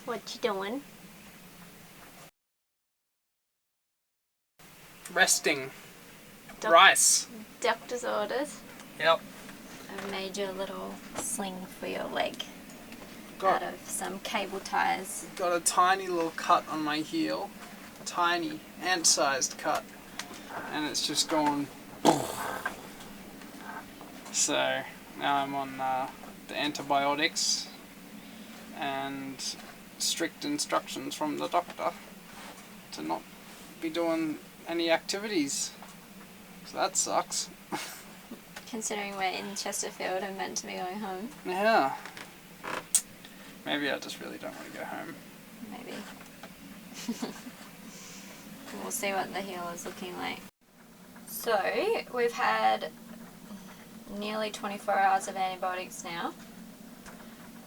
What you doing? Resting. Rice. Doctor's orders. Yep. I've made you a little sling for your leg Got out of some cable ties. got a tiny little cut on my heel. Tiny, ant-sized cut. And it's just gone. So now I'm on the antibiotics and strict instructions from the doctor to not be doing any activities. So that sucks. Considering we're in Chesterfield and meant to be going home. Yeah. Maybe I just really don't want to go home. Maybe. We'll see what the heel is looking like. So, we've had nearly 24 hours of antibiotics now.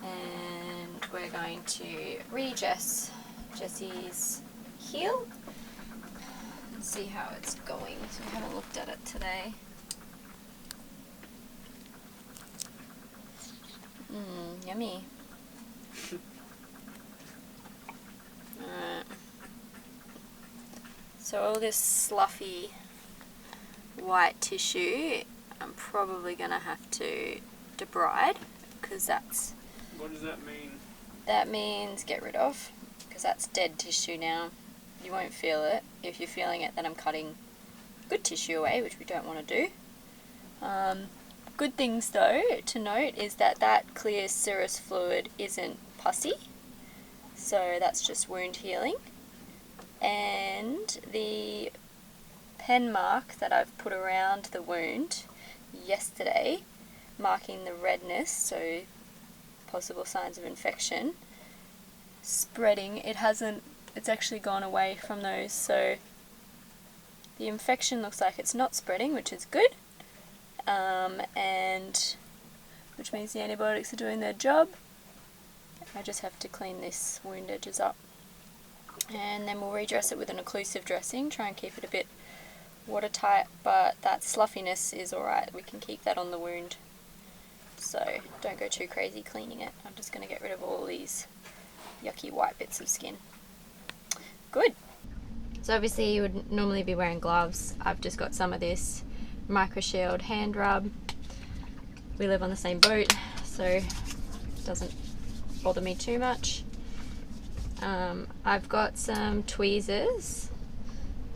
And we're going to redress Jesse's heel and see how it's going. So we haven't looked at it today. Yummy. Alright. So all this sluffy white tissue, I'm probably going to have to debride, because that's... What does that mean? That means get rid of, because that's dead tissue now. You won't feel it. If you're feeling it, then I'm cutting good tissue away, which we don't want to do. Good things though to note is that clear serous fluid isn't pussy, so that's just wound healing. And the pen mark that I've put around the wound yesterday, marking the redness, so possible signs of infection, spreading, it's actually gone away from those, so the infection looks like it's not spreading, which is good. And which means the antibiotics are doing their job. I just have to clean this wound edges up, and then we'll redress it with an occlusive dressing, try and keep it a bit watertight, but that sluffiness is alright, we can keep that on the wound, so don't go too crazy cleaning it. I'm just going to get rid of all these yucky white bits of skin. Good. So obviously you would normally be wearing gloves. I've just got some of this micro-shield hand rub. We live on the same boat, so it doesn't bother me too much. I've got some tweezers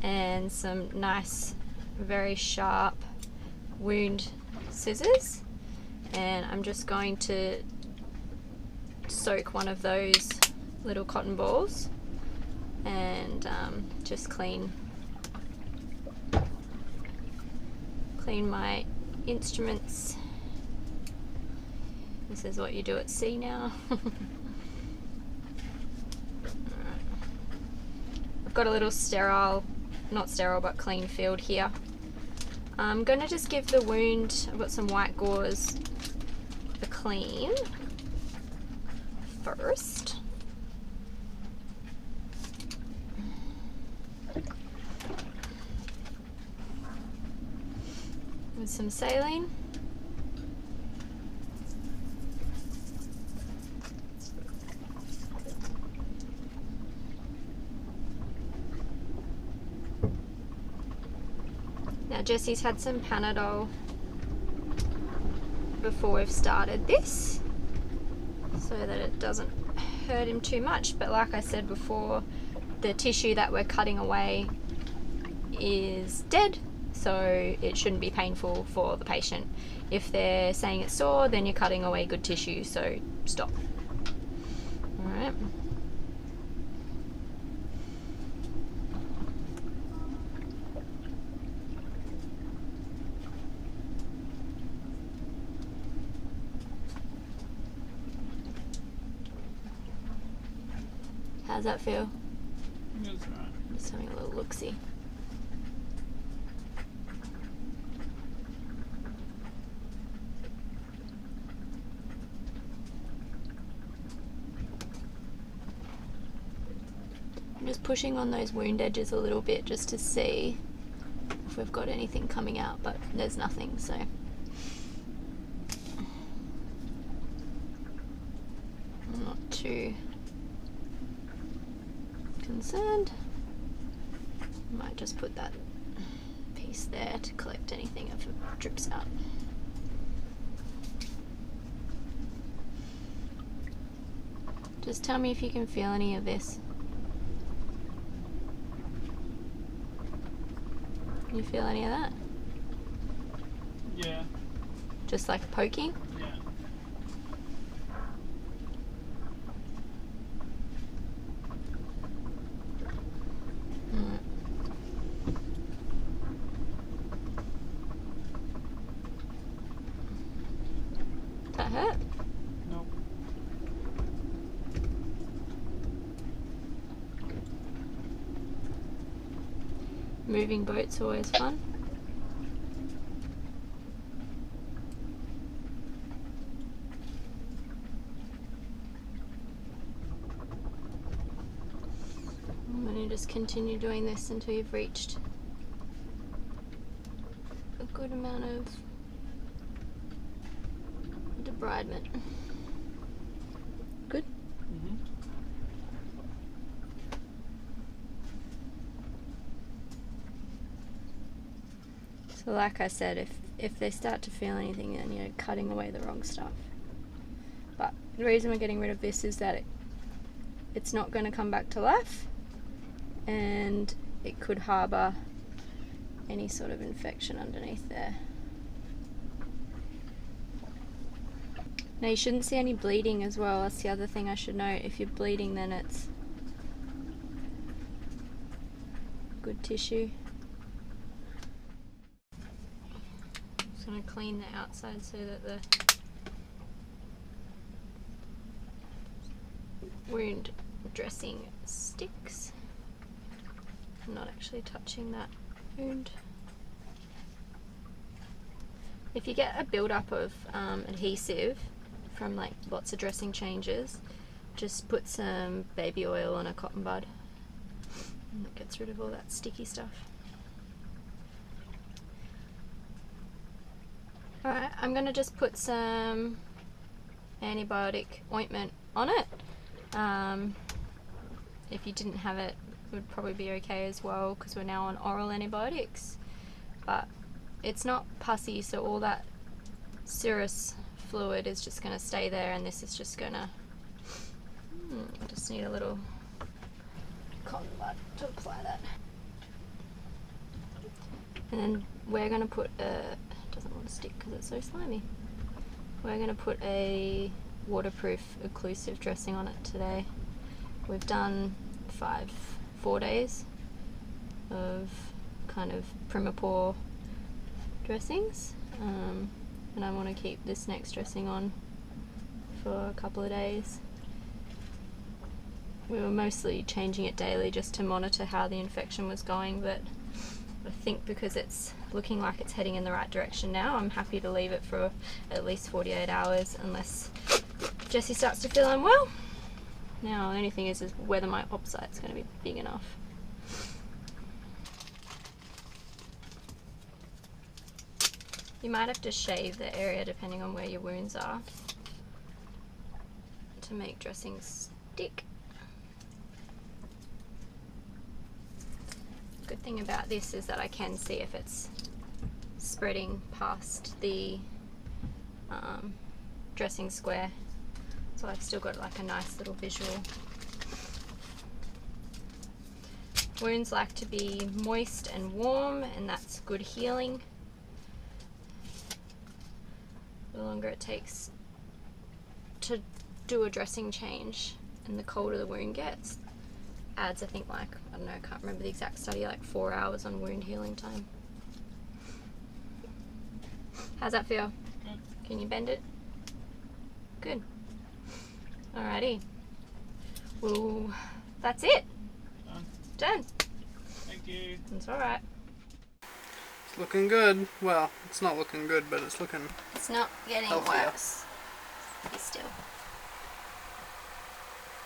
and some nice, very sharp wound scissors, and I'm just going to soak one of those little cotton balls and just clean my instruments. This is what you do at sea now. I've got a little not sterile but clean field here. I'm going to just give the wound, I've got some white gauze, a clean first. With some saline. Now Jesse's had some Panadol before we've started this, so that it doesn't hurt him too much, but like I said before, the tissue that we're cutting away is dead, so it shouldn't be painful for the patient. If they're saying it's sore, then you're cutting away good tissue, so stop. Alright. How's that feel? That's right. Just having a little look-see. I'm just pushing on those wound edges a little bit just to see if we've got anything coming out, but there's nothing, so. I'm not too concerned. Might just put that piece there to collect anything if it drips out. Just tell me if you can feel any of this. Can you feel any of that? Yeah. Just like poking? Yeah. That hurt? Nope. Moving boat's always fun. I'm going to just continue doing this until you've reached a good amount of debridement. Good? Mm-hmm. So like I said, if they start to feel anything, then you're cutting away the wrong stuff. But the reason we're getting rid of this is that it's not going to come back to life, and it could harbour any sort of infection underneath there. Now you shouldn't see any bleeding as well. That's the other thing I should note. If you're bleeding, then it's good tissue. Just going to clean the outside so that the wound dressing sticks. I'm not actually touching that wound. If you get a build-up of adhesive from like lots of dressing changes, just put some baby oil on a cotton bud and it gets rid of all that sticky stuff. Alright, I'm going to just put some antibiotic ointment on it. If you didn't have it, it would probably be okay as well, because we're now on oral antibiotics. But it's not pussy, so all that serous fluid is just going to stay there, and this is just going to... I just need a little cotton bud to apply that. And then we're going to put a... doesn't want to stick because it's so slimy. We're going to put a waterproof occlusive dressing on it today. We've done 4 days of kind of primapore dressings, and I want to keep this next dressing on for a couple of days. We were mostly changing it daily just to monitor how the infection was going, but I think because it's looking like it's heading in the right direction now, I'm happy to leave it for at least 48 hours unless Jesse starts to feel unwell. Now the only thing is whether my op site's going to be big enough. You might have to shave the area depending on where your wounds are to make dressings stick. Good thing about this is that I can see if it's spreading past the dressing square, so I've still got like a nice little visual. Wounds like to be moist and warm, and that's good healing. The longer it takes to do a dressing change and the colder the wound gets, adds, I think, like, I don't know, I can't remember the exact study, like 4 hours on wound healing time. How's that feel? Good. Can you bend it? Good. Alrighty. Well, that's it. Done. Thank you. It's alright. It's looking good. Well, it's not looking good, but it's looking... It's not getting healthier. worse. Be still.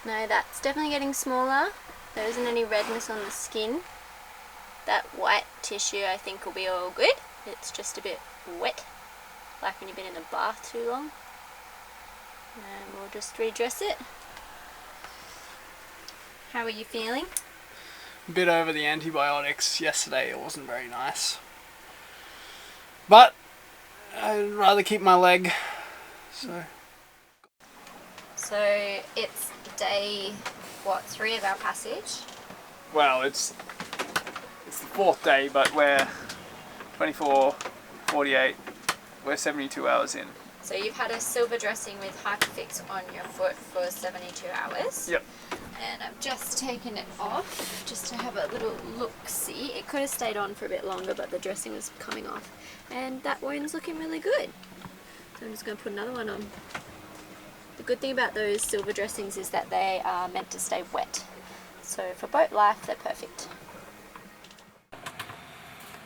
No, that's definitely getting smaller. There isn't any redness on the skin. That white tissue I think will be all good. It's just a bit wet, like when you've been in the bath too long. And we'll just redress it. How are you feeling? bit over the antibiotics yesterday. It wasn't very nice. But I'd rather keep my leg. So it's day, what, 3 of our passage? Well, it's the 4th day, but we're 24, 48, we're 72 hours in. So you've had a silver dressing with Hyperfix on your foot for 72 hours. Yep. And I've just taken it off just to have a little look-see. It could have stayed on for a bit longer, but the dressing was coming off. And that wound's looking really good. So I'm just going to put another one on. The good thing about those silver dressings is that they are meant to stay wet. So for boat life, they're perfect.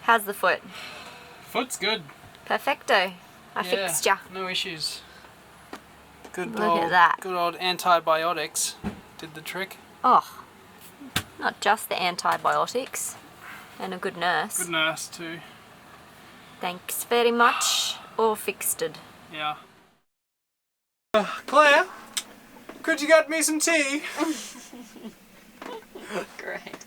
How's the foot? Foot's good. Perfecto. I fixed ya. No issues. Good Look at that. Good old antibiotics did the trick. Oh, not just the antibiotics. And a good nurse. Good nurse too. Thanks very much. All fixed it. Yeah. Claire, could you get me some tea? Great.